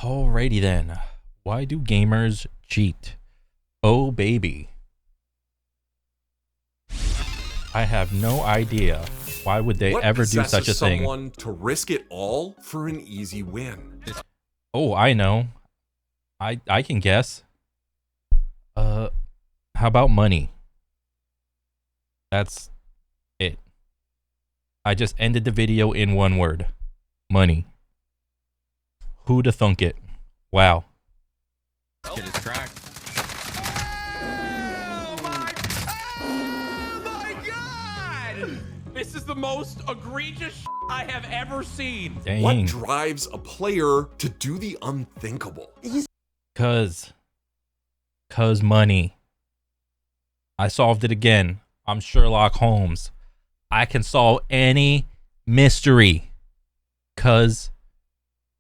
Alrighty then. Why do gamers cheat? Oh baby. I have no idea. Why would they ever do such a thing? Someone to risk it all for an easy win. Oh, I know. I can guess. How about money? That's it. I just ended the video in one word. Money. Who'da thunk it? Wow. Get his track. Oh my god! This is the most egregious I have ever seen. Dang. What drives a player to do the unthinkable? Cause money. I solved it again. I'm Sherlock Holmes. I can solve any mystery. Cause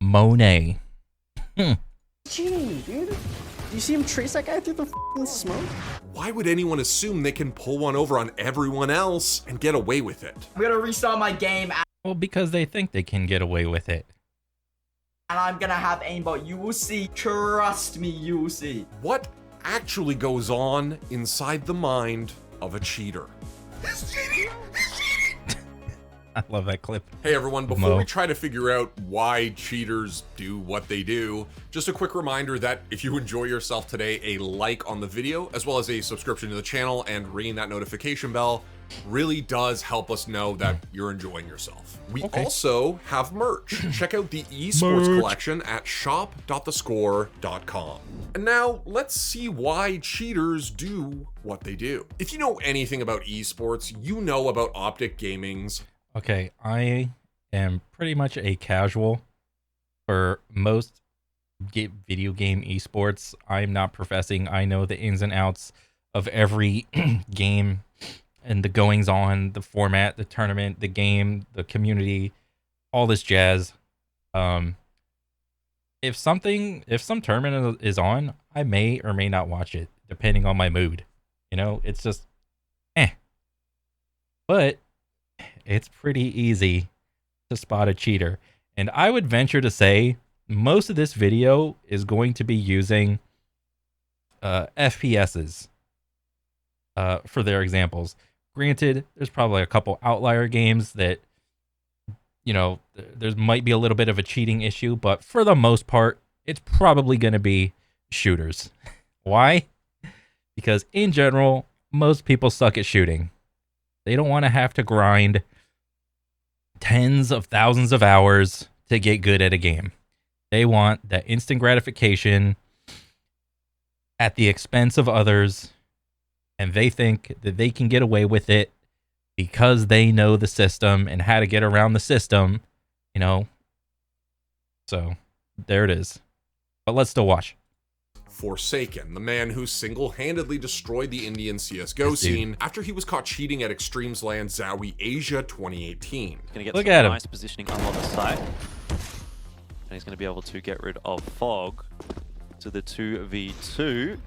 Monet. Cheating, dude. You see him trace that guy through the f***ing smoke? Why would anyone assume they can pull one over on everyone else and get away with it? I'm gonna restart my game Well, because they think they can get away with it. and I'm gonna have aimbot. You will see. Trust me, you will see. What actually goes on inside the mind of a cheater? I love that clip. Hey everyone, before Mo. we try to figure out why cheaters do what they do, just a quick reminder that if you enjoy yourself today, a like on the video, as well as a subscription to the channel and ringing that notification bell really does help us know that you're enjoying yourself. We also have merch. Check out the esports collection at shop.thescore.com. And now let's see why cheaters do what they do. If you know anything about esports, you know about Optic Gaming's. Okay, I am pretty much a casual for most video game esports. I'm not professing. I know the ins and outs of every game and the goings on, the format, the tournament, the game, the community, all this jazz. If some tournament is on, I may or may not watch it, depending on my mood. You know, it's just, But it's pretty easy to spot a cheater. And I would venture to say most of this video is going to be using FPSs for their examples. Granted, there's probably a couple outlier games that, you know, there might be a little bit of a cheating issue, but for the most part, it's probably going to be shooters. Why? Because in general, most people suck at shooting. They don't want to have to grind tens of thousands of hours to get good at a game. They want that instant gratification at the expense of others, and they think that they can get away with it because they know the system and how to get around the system, you know. So, there it is. But let's still watch. Forsaken, the man who single-handedly destroyed the Indian CSGO scene after he was caught cheating at Extremes Land Zowie Asia 2018. Gonna get Look some at him. nice positioning up on the site. And he's gonna be able to get rid of Fog to the 2v2.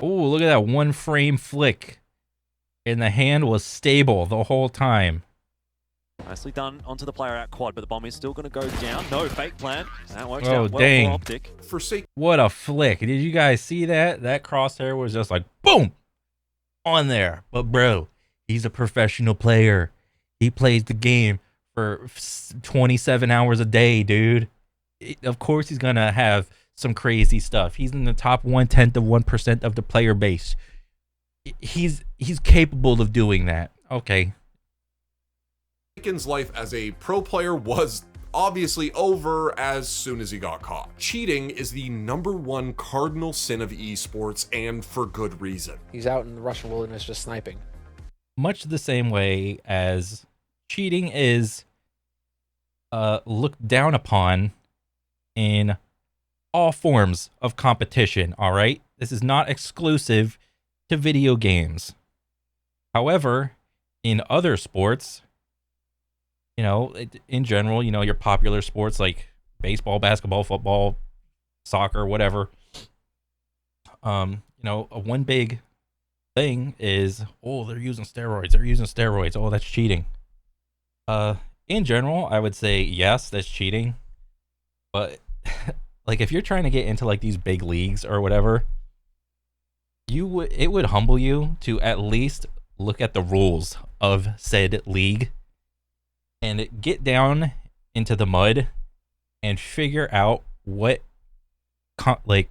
Oh, look at that one frame flick. And the hand was stable the whole time. Nicely done onto the player out quad, but the bomb is still gonna go down. No fake plan. That works Oh, out well dang. for Optic. Forsaken What a flick. Did you guys see that? That crosshair was just like, boom, on there. But bro, he's a professional player. He plays the game for 27 hours a day, dude. Of course he's going to have some crazy stuff. He's in the top 1/10 of 1% of the player base. He's capable of doing that. Okay. Forsaken's life as a pro player was obviously over as soon as he got caught. Cheating is the #1 cardinal sin of esports, and for good reason. He's out in the Russian wilderness just sniping. Much the same way as cheating is looked down upon in all forms of competition, all right? This is not exclusive to video games. However, in other sports, you know, in general, you know, your popular sports like baseball, basketball, football, soccer, whatever, you know, one big thing is, oh, they're using steroids. Oh, that's cheating. In general, I would say yes, that's cheating. But like if you're trying to get into like these big leagues or whatever, it would humble you to at least look at the rules of said league and get down into the mud and figure out what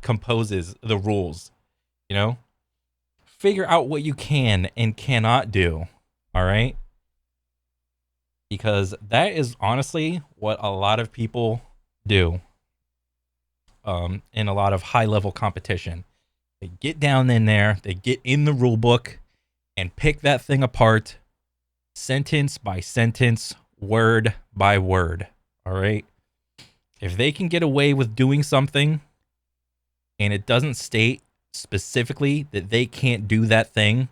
composes the rules, you know? Figure out what you can and cannot do, all right? Because that is honestly what a lot of people do in a lot of high-level competition. They get down in there, they get in the rule book and pick that thing apart sentence by sentence, word by word, all right? If they can get away with doing something and it doesn't state specifically that they can't do that thing,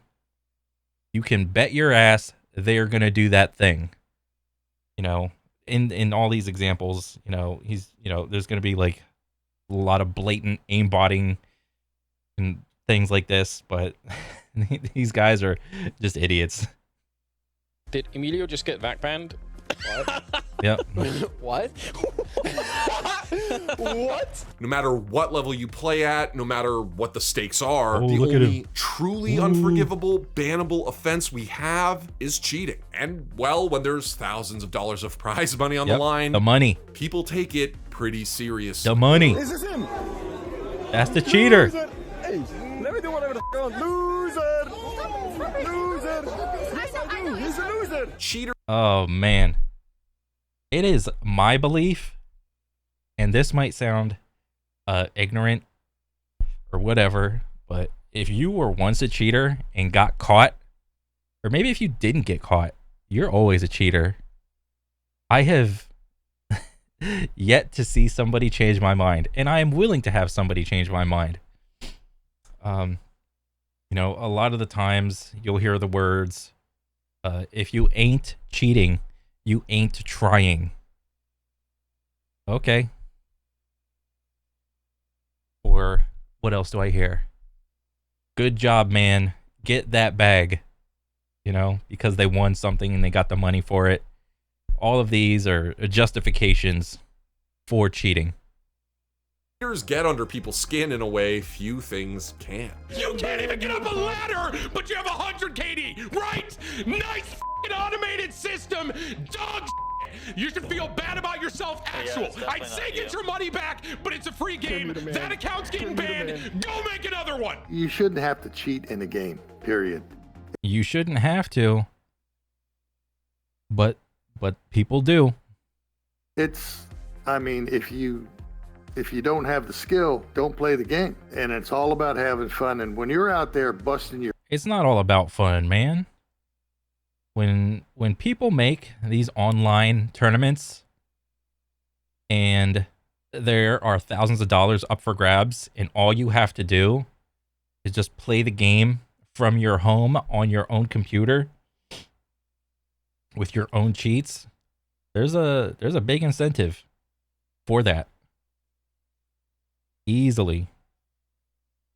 you can bet your ass they're going to do that thing. You know, in all these examples, you know, there's going to be like a lot of blatant aimbotting and things like this, but these guys are just idiots. Did Emilio just get vac banned? What? Yep. What? What? No matter what level you play at, no matter what the stakes are, the look at only him. truly unforgivable, bannable offense we have is cheating. And, well, when there's thousands of dollars of prize money on the line, The money. people take it pretty seriously. The money. This is him. That's the cheater. Loser. Hey, let me do whatever the f*** I want. Loser. Loser. Yes, I do. He's a loser. Cheater Oh, man. It is my belief, and this might sound ignorant or whatever, but if you were once a cheater and got caught, or maybe if you didn't get caught, you're always a cheater. I have yet to see somebody change my mind, and I am willing to have somebody change my mind. You know, a lot of the times you'll hear the words, if you ain't cheating, you ain't trying. Okay. Or what else do I hear? Good job, man. Get that bag. You know, because they won something and they got the money for it. All of these are justifications for cheating. cheaters get under people's skin in a way few things can. You can't even get up a ladder, but you have 100 KD, right? Nice f***ing automated system, dog shit. You should feel bad about yourself, actual. I'd say get your money back, but it's a free game. That account's getting banned. Go make another one. You shouldn't have to cheat in a game, period. You shouldn't have to, but people do. I mean, if you don't have the skill, don't play the game. And it's all about having fun. And when you're out there busting your It's not all about fun, man. When people make these online tournaments and there are thousands of dollars up for grabs and all you have to do is just play the game from your home on your own computer with your own cheats, there's a big incentive for that. Easily.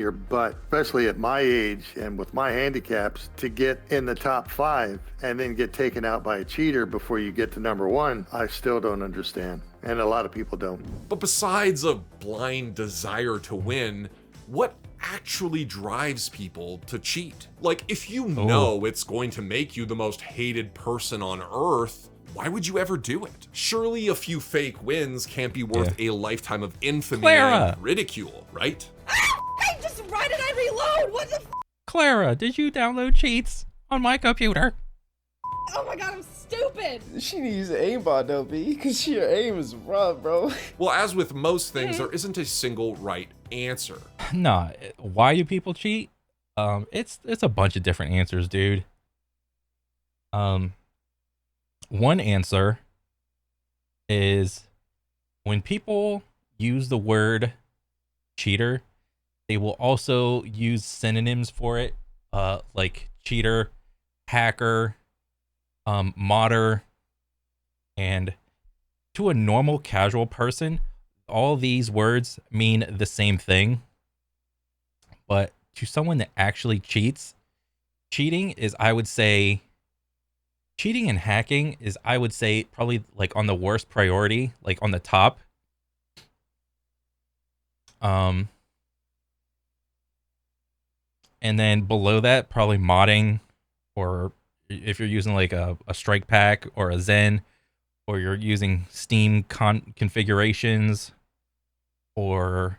your butt, especially at my age and with my handicaps, to get in the top 5 and then get taken out by a cheater before you get to number 1, I still don't understand. And a lot of people don't. But besides a blind desire to win, what actually drives people to cheat? Like, if you know it's going to make you the most hated person on earth, why would you ever do it? Surely a few fake wins can't be worth a lifetime of infamy and ridicule, right? I just why did I reload? What the f? Clara, did you download cheats on my computer? Oh my god, I'm stupid. She needs an aimbot though, B, because your aim is rough, bro. Well, as with most things, there isn't a single right answer. Nah, why do people cheat? It's a bunch of different answers, dude. One answer is when people use the word cheater, they will also use synonyms for it, like cheater, hacker, modder, and to a normal casual person, all these words mean the same thing. But to someone that actually cheats, cheating is, I would say, cheating and hacking is, I would say, probably like on the worst priority, like on the top. And then below that, probably modding, or if you're using like a strike pack or a Zen, or you're using Steam configurations, or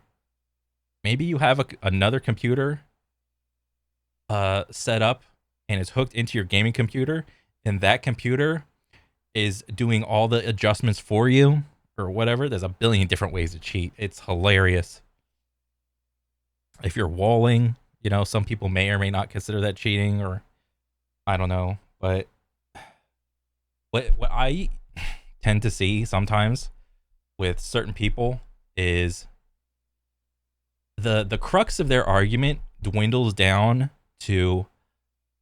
maybe you have another computer set up and it's hooked into your gaming computer, and that computer is doing all the adjustments for you or whatever. There's a billion different ways to cheat. It's hilarious. If you're walling, you know, some people may or may not consider that cheating, or I don't know. But what I tend to see sometimes with certain people is the crux of their argument dwindles down to,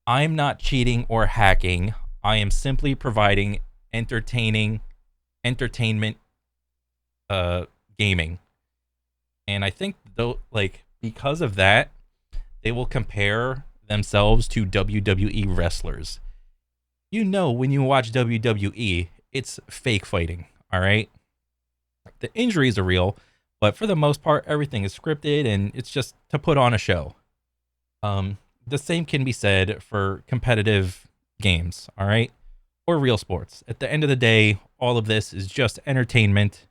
I'm not cheating or hacking. I am simply providing entertainment gaming. And I think though, like, because of that, they will compare themselves to WWE wrestlers. You know, when you watch WWE, it's fake fighting, all right? The injuries are real, but for the most part, everything is scripted and it's just to put on a show. The same can be said for competitive games, all right? Or real sports. At the end of the day, all of this is just entertainment.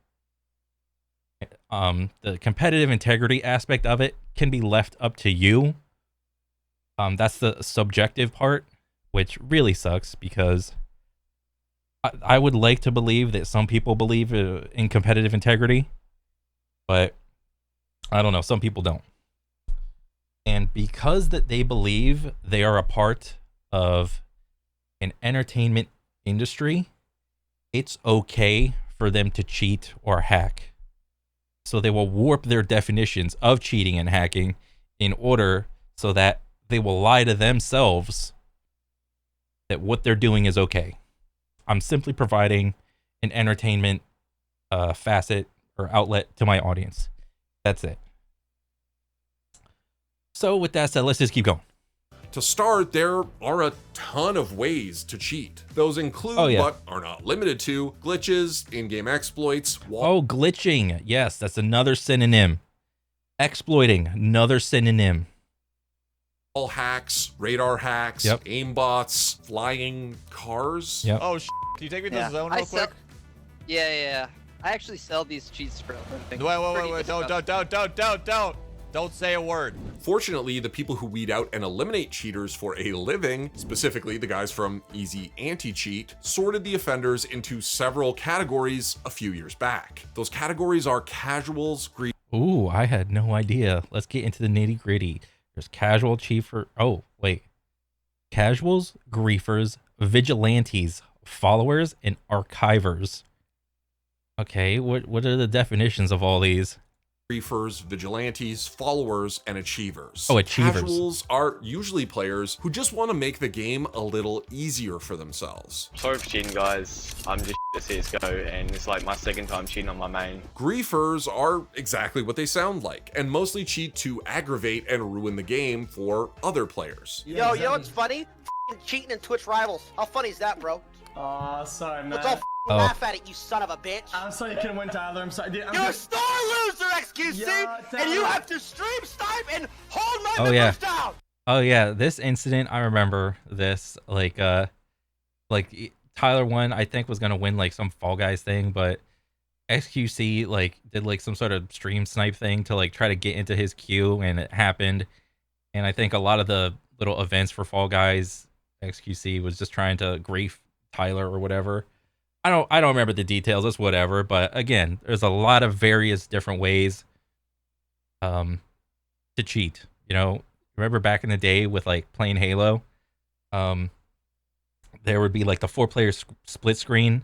The competitive integrity aspect of it can be left up to you. That's the subjective part, which really sucks, because I would like to believe that some people believe in competitive integrity, but I don't know, some people don't. And because that they believe they are a part of an entertainment industry, it's okay for them to cheat or hack. So they will warp their definitions of cheating and hacking in order so that they will lie to themselves that what they're doing is okay. I'm simply providing an entertainment facet or outlet to my audience. That's it. So with that said, let's just keep going. To start, there are a ton of ways to cheat. Those include, but are not limited to, glitches, in-game exploits, glitching. Yes, that's another synonym. Exploiting, another synonym. Wall hacks, radar hacks, aimbots, flying cars. Yep. Oh, can you take me to the zone real quick? Yeah. I actually sell these cheats for a living. Wait, don't say a word. Fortunately, the people who weed out and eliminate cheaters for a living, specifically the guys from Easy Anti-Cheat, sorted the offenders into several categories a few years back. Those categories are casuals, Ooh, I had no idea. Let's get into the nitty-gritty. There's casual chiefer. Oh, wait. Casuals, griefers, vigilantes, followers, and archivers. Okay, what are the definitions of all these? griefers, vigilantes, followers, and achievers. Oh, achievers. Casuals are usually players who just want to make the game a little easier for themselves. Sorry for cheating, guys. I'm just at CSGO, and it's like my second time cheating on my main. Griefers are exactly what they sound like, and mostly cheat to aggravate and ruin the game for other players. Yo, you know what's funny? Cheating in Twitch Rivals. How funny is that, bro? Aw, sorry, man. Let's all laugh at it, you son of a bitch. I'm sorry you couldn't win, Tyler. I'm sorry. Dude, You're a star loser, XQC, and you have to stream snipe and hold my members down. Oh yeah, this incident, I remember this. Like Tyler won, I think was gonna win like some Fall Guys thing, but XQC like did like some sort of stream snipe thing to like try to get into his queue, and it happened. And I think a lot of the little events for Fall Guys, XQC was just trying to grief Tyler or whatever. I don't remember the details. It's whatever. But again, there's a lot of various different ways to cheat. You know, remember back in the day with like playing Halo, there would be like the 4-player split screen,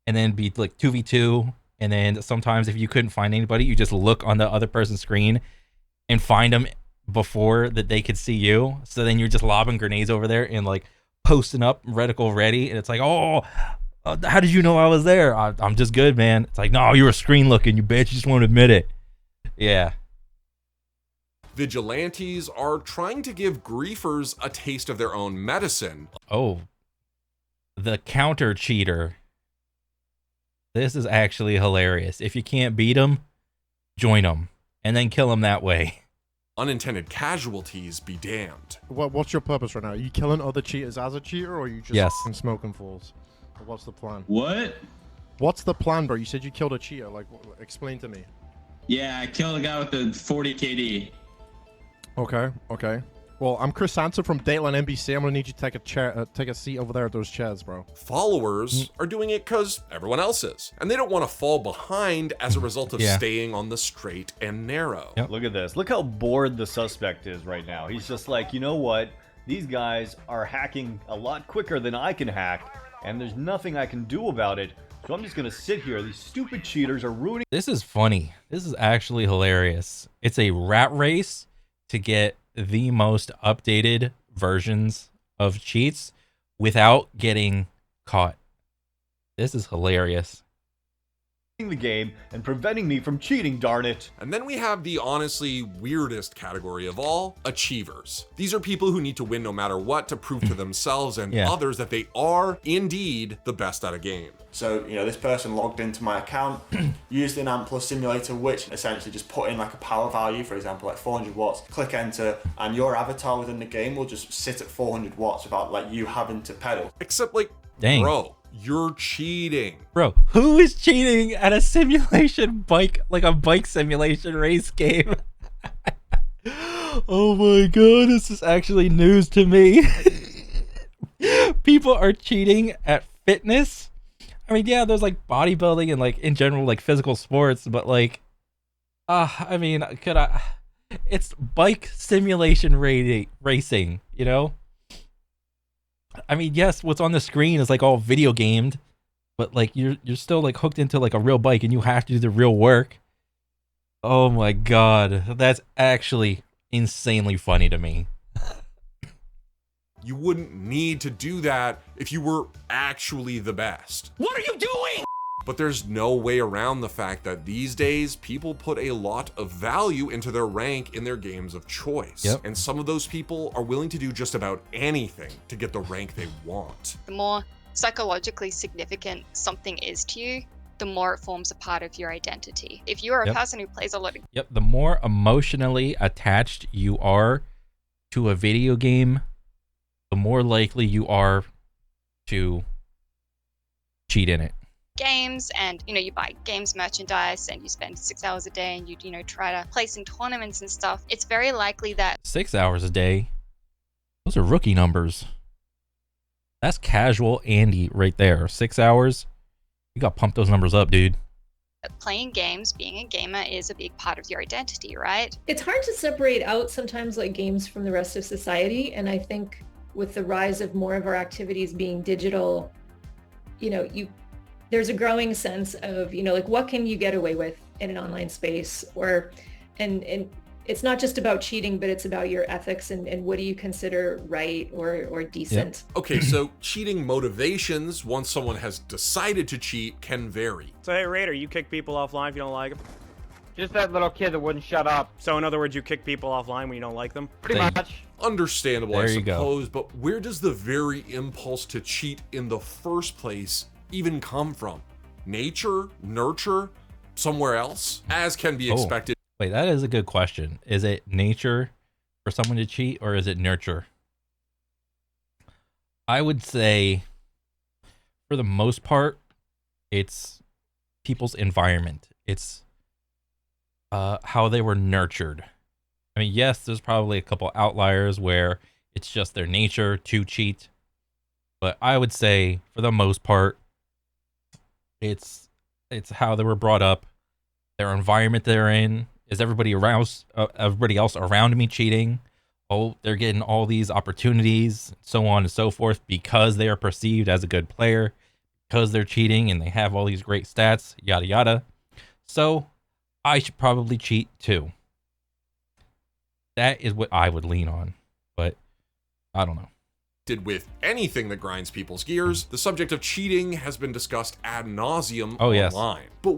and then be like 2v2, and then sometimes if you couldn't find anybody, you just look on the other person's screen and find them before that they could see you. So then you're just lobbing grenades over there and like posting up reticle ready, and it's like, oh, how did you know I was there? I'm just good, man. It's like, no, you were screen looking, you bitch. You just won't admit it. Yeah. Vigilantes are trying to give griefers a taste of their own medicine. Oh, the counter cheater. This is actually hilarious. If you can't beat them, join them. and then kill them that way. Unintended casualties be damned. What's your purpose right now? Are you killing other cheaters as a cheater, or are you just Yes. smoking fools? Or what's the plan? What? What's the plan, bro? You said you killed a cheater. Like, explain to me. Yeah, I killed a guy with the 40 KD. Okay, okay. Well, I'm Chris Hansen from Dateline NBC. I'm gonna need you to take a seat over there at those chairs, bro. Followers are doing it because everyone else is, and they don't want to fall behind as a result of Yeah. staying on the straight and narrow. Yep. Look at this. Look how bored the suspect is right now. He's just like, you know what? These guys are hacking a lot quicker than I can hack, and there's nothing I can do about it. So I'm just gonna sit here. These stupid cheaters are ruining. This is funny. This is actually hilarious. It's a rat race to get the most updated versions of cheats without getting caught. This is hilarious. The game and preventing me from cheating, darn it. And then we have the honestly weirdest category of all, achievers. These are people who need to win no matter what to prove to themselves and Yeah. others that they are indeed the best at a game. So, you know, this person logged into my account, used an AMP Plus simulator, which essentially just put in like a power value, for example, like 400 watts, click enter, and your avatar within the game will just sit at 400 watts without like you having to pedal. Except like, Dang. bro, you're cheating. Bro, who is cheating at a simulation bike, like a bike simulation race game? Oh my god, this is actually news to me. People are cheating at fitness. I mean, yeah, there's like bodybuilding and like in general like physical sports, but like, I mean, it's bike simulation racing, you know? I mean, yes, what's on the screen is like all video gamed, but like you're still like hooked into like a real bike and you have to do the real work. Oh my god, that's actually insanely funny to me. You wouldn't need to do that if you were actually the best. What are you doing? But there's no way around the fact that these days people put a lot of value into their rank in their games of choice. Yep. And some of those people are willing to do just about anything to get the rank they want. The more psychologically significant something is to you, the more it forms a part of your identity. If you're a Yep. person who plays a lot of Yep, the more emotionally attached you are to a video game, the more likely you are to cheat in it. games and you buy games merchandise and you spend 6 hours a day and you try to place in tournaments and stuff, it's very likely that 6 hours a day, those are rookie numbers. That's casual Andy right there. 6 hours, you got to pump those numbers up, dude. playing games, being a gamer, is a big part of your identity, right? It's hard to separate out sometimes like games from the rest of society, and I think with the rise of more of our activities being digital, there's a growing sense of like what can you get away with in an online space, and it's not just about cheating, but it's about your ethics and what do you consider right or decent. Yep. Okay, so cheating motivations once someone has decided to cheat can vary. So hey Raider, you kick people offline if you don't like them? Just that little kid that wouldn't shut up. So in other words, you kick people offline when you don't like them? Pretty much. Understandable, There I you go. suppose, but where does the very impulse to cheat in the first place even come from? Nature? Nurture? Somewhere else? As can be expected. Wait, that is a good question. Is it nature for someone to cheat, or is it nurture? I would say, for the most part, it's people's environment. It's how they were nurtured. I mean, yes, there's probably a couple outliers where it's just their nature to cheat, but I would say, for the most part, it's how they were brought up, their environment they're in. Is everybody else around me cheating? Oh, they're getting all these opportunities, so on and so forth, because they are perceived as a good player, because they're cheating and they have all these great stats, yada yada. So I should probably cheat too. That is what I would lean on, but I don't know. With anything that grinds people's gears, the subject of cheating has been discussed ad nauseum Oh, yes. online. But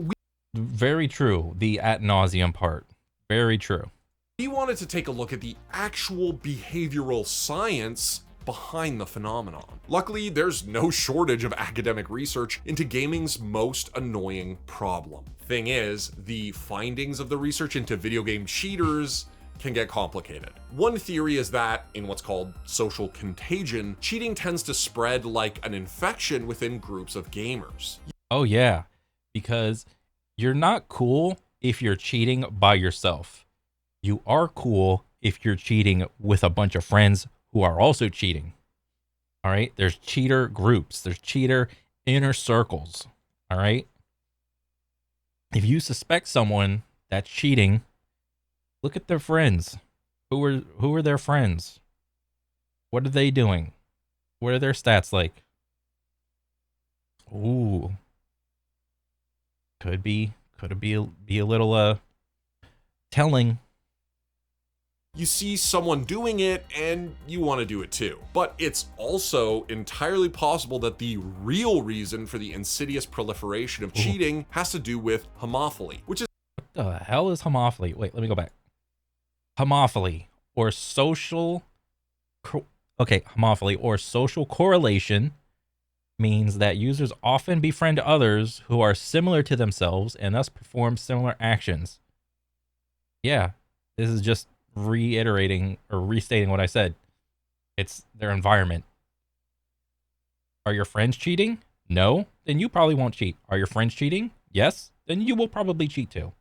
Very true. The ad nauseum part. Very true. we wanted to take a look at the actual behavioral science behind the phenomenon. Luckily, there's no shortage of academic research into gaming's most annoying problem. Thing is, the findings of the research into video game cheaters can get complicated. One theory is that, in what's called social contagion, cheating tends to spread like an infection within groups of gamers. Oh yeah, because you're not cool if you're cheating by yourself. You are cool if you're cheating with a bunch of friends who are also cheating. All right? There's cheater groups. There's cheater inner circles. All right? If you suspect someone that's cheating, look at their friends. Who are their friends? What are they doing? What are their stats like? Ooh. Could be a little telling. You see someone doing it and you want to do it too. But it's also entirely possible that the real reason for the insidious proliferation of cheating has to do with homophily, which is— What the hell is homophily? Wait, let me go back. Homophily or social homophily or social correlation means that users often befriend others who are similar to themselves and thus perform similar actions. Yeah, this is just reiterating or restating what I said. It's their environment. Are your friends cheating? No? Then you probably won't cheat. Are your friends cheating? Yes? Then you will probably cheat too.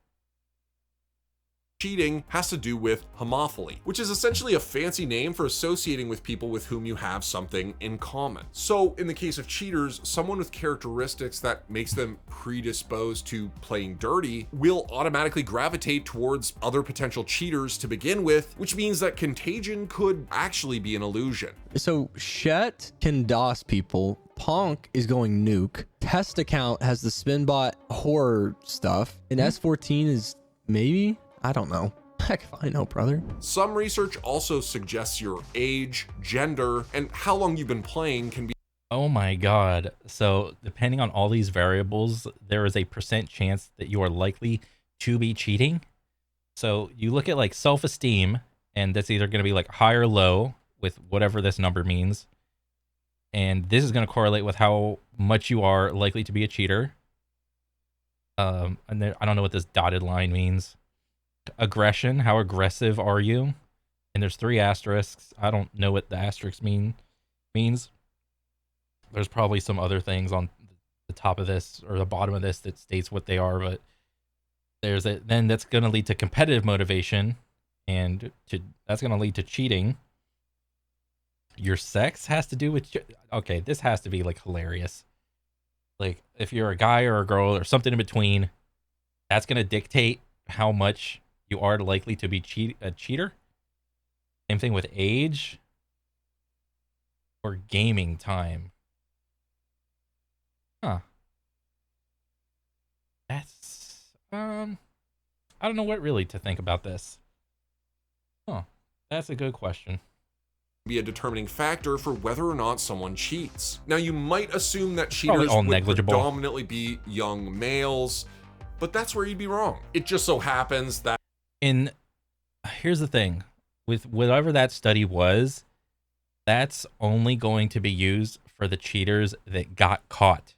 cheating has to do with homophily, which is essentially a fancy name for associating with people with whom you have something in common. So in the case of cheaters, someone with characteristics that makes them predisposed to playing dirty will automatically gravitate towards other potential cheaters to begin with, which means that contagion could actually be an illusion. So Shet can DOS people. Ponk is going nuke. Test account has the Spinbot horror stuff. And S14 is maybe? I don't know. Heck if I know, brother. Some research also suggests your age, gender, and how long you've been playing can be— Oh my god. So depending on all these variables, there is a % chance that you are likely to be cheating. So you look at like self-esteem, and that's either going to be like high or low with whatever this number means. And this is going to correlate with how much you are likely to be a cheater. And then I don't know what this dotted line means. Aggression, how aggressive are you? And there's 3 asterisks. I don't know what the asterisk means. There's probably some other things on the top of this or the bottom of this that states what they are, but there's a— then that's going to lead to competitive motivation, and that's going to lead to cheating. Your sex has to do with— okay, this has to be like hilarious. Like if you're a guy or a girl or something in between, that's going to dictate how much you are likely to be a cheater. Same thing with age or gaming time. Huh. That's I don't know what really to think about this. Huh. That's a good question. Be a determining factor for whether or not someone cheats. Now, you might assume that cheaters all would negligible. predominantly be young males, but that's where you'd be wrong. It just so happens that— here's the thing, with whatever that study was, that's only going to be used for the cheaters that got caught.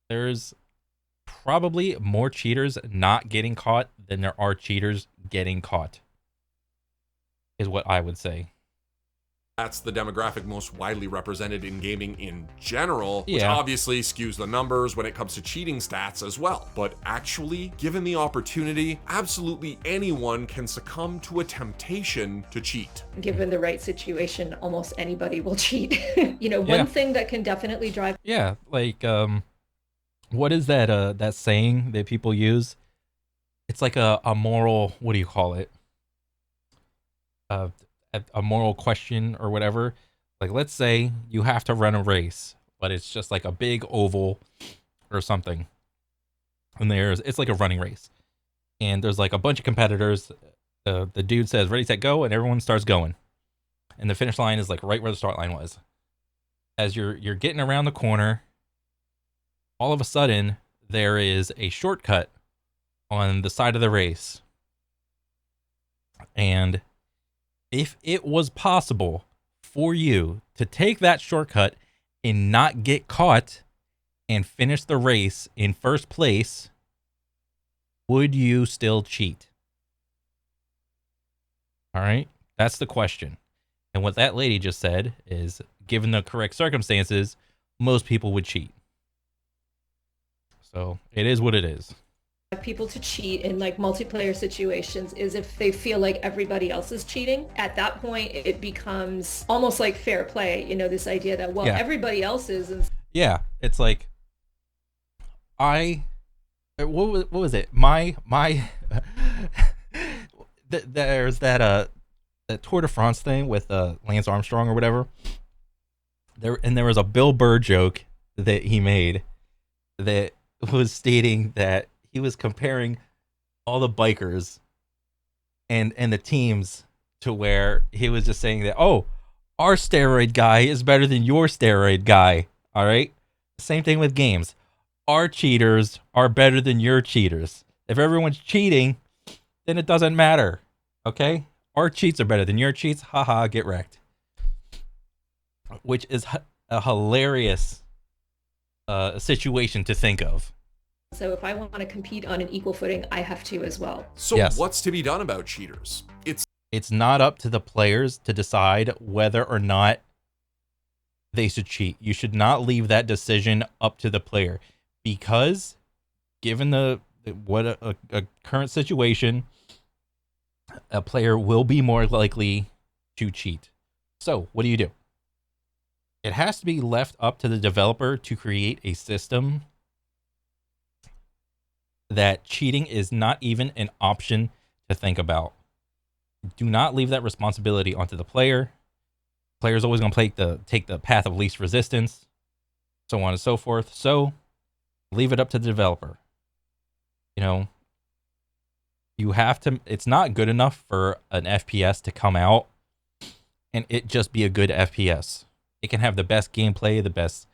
There's probably more cheaters not getting caught than there are cheaters getting caught, is what I would say. that's the demographic most widely represented in gaming in general, which Yeah. obviously skews the numbers when it comes to cheating stats as well. But actually, given the opportunity, absolutely anyone can succumb to a temptation to cheat. Given the right situation, almost anybody will cheat. Yeah. One thing that can definitely drive— Yeah, like what is that saying that people use? It's like a moral— what do you call it? A moral question or whatever. Like, let's say you have to run a race, but it's just like a big oval or something. And it's like a running race. And there's like a bunch of competitors. The dude says, ready, set, go, and everyone starts going. And the finish line is like right where the start line was. As you're getting around the corner, all of a sudden there is a shortcut on the side of the race. And if it was possible for you to take that shortcut and not get caught and finish the race in first place, would you still cheat? All right, that's the question. And what that lady just said is, given the correct circumstances, most people would cheat. So it is what it is. People to cheat in like multiplayer situations is if they feel like everybody else is cheating. At that point, it becomes almost like fair play. You know, this idea that, well, Yeah. everybody else is. And Yeah, it's like what was it? There's that Tour de France thing with Lance Armstrong or whatever. There was a Bill Burr joke that he made that was stating that he was comparing all the bikers and the teams to where he was just saying that, oh, our steroid guy is better than your steroid guy. All right. Same thing with games. Our cheaters are better than your cheaters. If everyone's cheating, then it doesn't matter. Okay. Our cheats are better than your cheats. Haha, get wrecked. Which is a hilarious situation to think of. so if I want to compete on an equal footing, I have to as well. So Yes. what's to be done about cheaters? It's not up to the players to decide whether or not they should cheat. You should not leave that decision up to the player, because given a current situation, a player will be more likely to cheat. So what do? It has to be left up to the developer to create a system that cheating is not even an option to think about. Do not leave that responsibility onto the player. Player's always going to take the path of least resistance, so on and so forth. So leave it up to the developer. You know, you have to. It's not good enough for an FPS to come out and it just be a good FPS. It can have the best gameplay, the best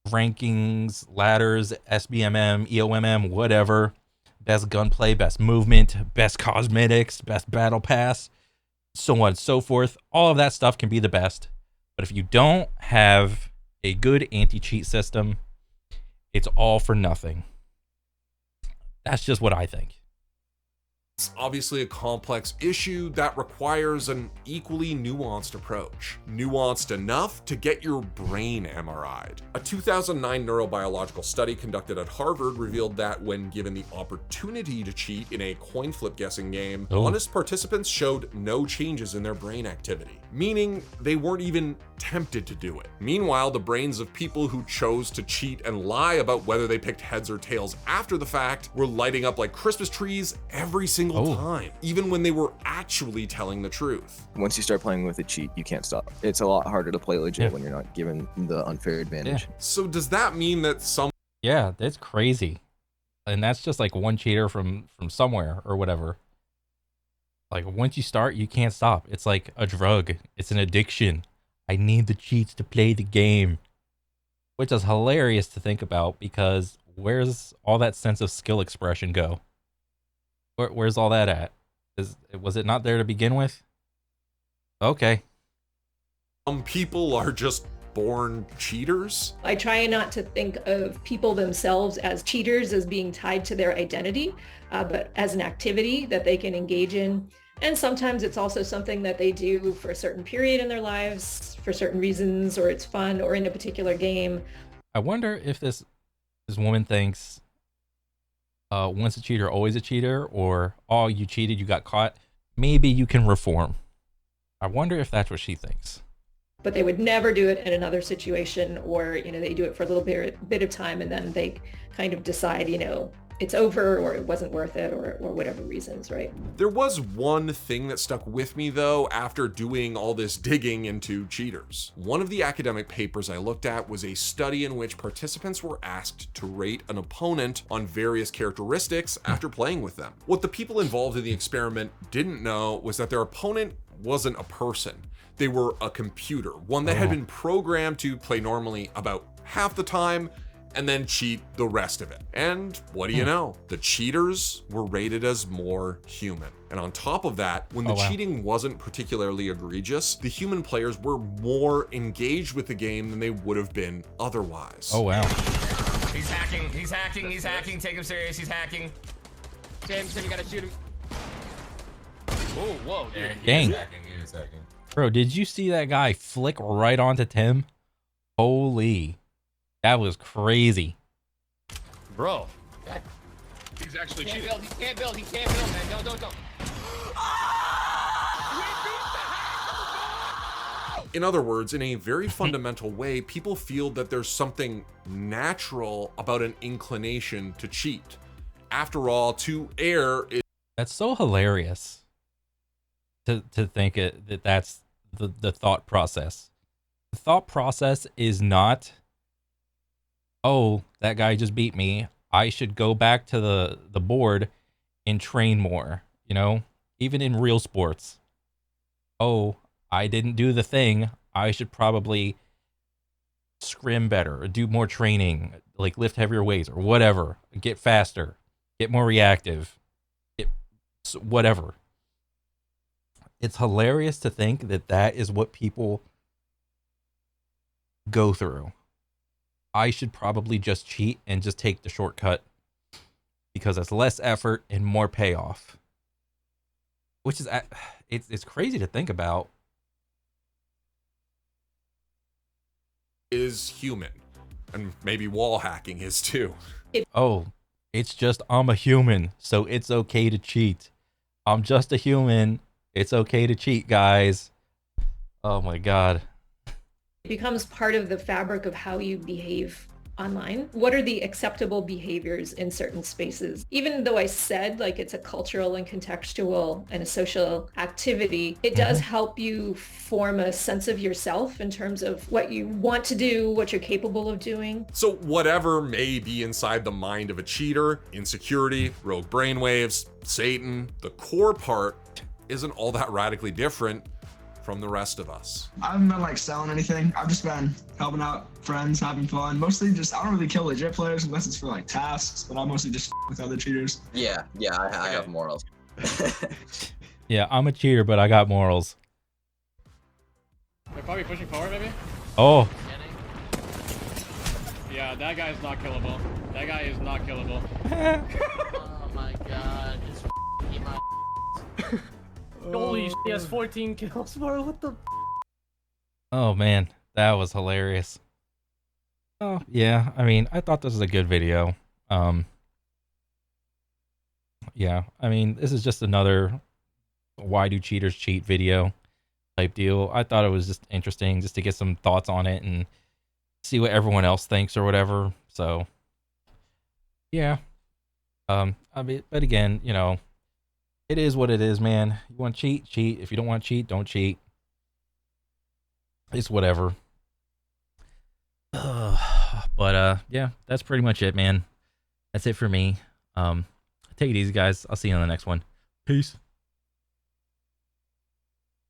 rankings, ladders, SBMM, EOMM, whatever. Best gunplay, best movement, best cosmetics, best battle pass, so on and so forth. All of that stuff can be the best. But if you don't have a good anti-cheat system, it's all for nothing. That's just what I think. It's obviously a complex issue that requires an equally nuanced approach. Nuanced enough to get your brain MRI'd. A 2009 neurobiological study conducted at Harvard revealed that when given the opportunity to cheat in a coin flip guessing game, honest participants showed no changes in their brain activity, meaning they weren't even tempted to do it. Meanwhile, the brains of people who chose to cheat and lie about whether they picked heads or tails after the fact were lighting up like Christmas trees every single time, even when they were actually telling the truth. Once you start playing with a cheat, you can't stop. It's a lot harder to play legit when you're not given the unfair advantage. So does that mean that some... Yeah, that's crazy. And that's just like one cheater from somewhere or whatever. Like once you start, you can't stop. It's like a drug. It's an addiction. I need the cheats to play the game. Which is hilarious to think about, because where's all that sense of skill expression go? Where's all that at? Was it not there to begin with? Okay. Some people are just born cheaters. I try not to think of people themselves as cheaters as being tied to their identity, but as an activity that they can engage in. And sometimes it's also something that they do for a certain period in their lives, for certain reasons, or it's fun, or in a particular game. I wonder if this woman thinks once a cheater, always a cheater, or, oh, you cheated, you got caught, maybe you can reform. I wonder if that's what she thinks. But they would never do it in another situation, or, you know, they do it for a little bit of time and then they kind of decide, you know, it's over, or it wasn't worth it, or whatever reasons, right? There was one thing that stuck with me though after doing all this digging into cheaters. One of the academic papers I looked at was a study in which participants were asked to rate an opponent on various characteristics after playing with them. What the people involved in the experiment didn't know was that their opponent wasn't a person. They were a computer, one that had been programmed to play normally about half the time, and then cheat the rest of it. And what do you know? The cheaters were rated as more human. And on top of that, when the cheating wasn't particularly egregious, the human players were more engaged with the game than they would have been otherwise. Oh, wow. He's hacking, he's hacking, he's hacking. Take him serious, he's hacking. Tim, you gotta shoot him. Oh, whoa, dude. Dang. He is hacking. Bro, did you see that guy flick right onto Tim? Holy. That was crazy. Bro. He's actually cheating. He can't build, man. Don't. In other words, in a very fundamental way, people feel that there's something natural about an inclination to cheat. After all, to err is... That's so hilarious to think that's the thought process. The thought process is not, oh, that guy just beat me, I should go back to the board and train more, you know? Even in real sports. Oh, I didn't do the thing, I should probably scrim better, or do more training, like lift heavier weights or whatever, get faster, get more reactive, whatever. It's hilarious to think that is what people go through. I should probably just cheat and just take the shortcut because it's less effort and more payoff. Which is, it's crazy to think about. Is human, and maybe wall hacking is too. Oh, it's just I'm a human, so it's okay to cheat. I'm just a human. It's okay to cheat, guys. Oh my God. It becomes part of the fabric of how you behave online. What are the acceptable behaviors in certain spaces? Even though I said like it's a cultural and contextual and a social activity, it does help you form a sense of yourself in terms of what you want to do, what you're capable of doing. So whatever may be inside the mind of a cheater, insecurity, rogue brainwaves, Satan, the core part isn't all that radically different from the rest of us. I haven't been like selling anything. I've just been helping out friends, having fun. Mostly just, I don't really kill legit players unless it's for like tasks, but I mostly just with other cheaters. Yeah, I have morals. Yeah, I'm a cheater, but I got morals. They're probably pushing forward, maybe? Oh. Yeah, that guy is not killable. That guy is not killable. Oh my god, just eat my Holy shit, he has 14 kills, bro. What the? Oh man, that was hilarious. Oh yeah, I mean, I thought this was a good video. Yeah, I mean, this is just another why do cheaters cheat video type deal. I thought it was just interesting just to get some thoughts on it and see what everyone else thinks or whatever. So yeah. I mean, but again, you know, it is what it is, man. You want to cheat, cheat. If you don't want to cheat, don't cheat. It's whatever. But yeah, that's pretty much it, man. That's it for me. Take it easy, guys. I'll see you on the next one. Peace.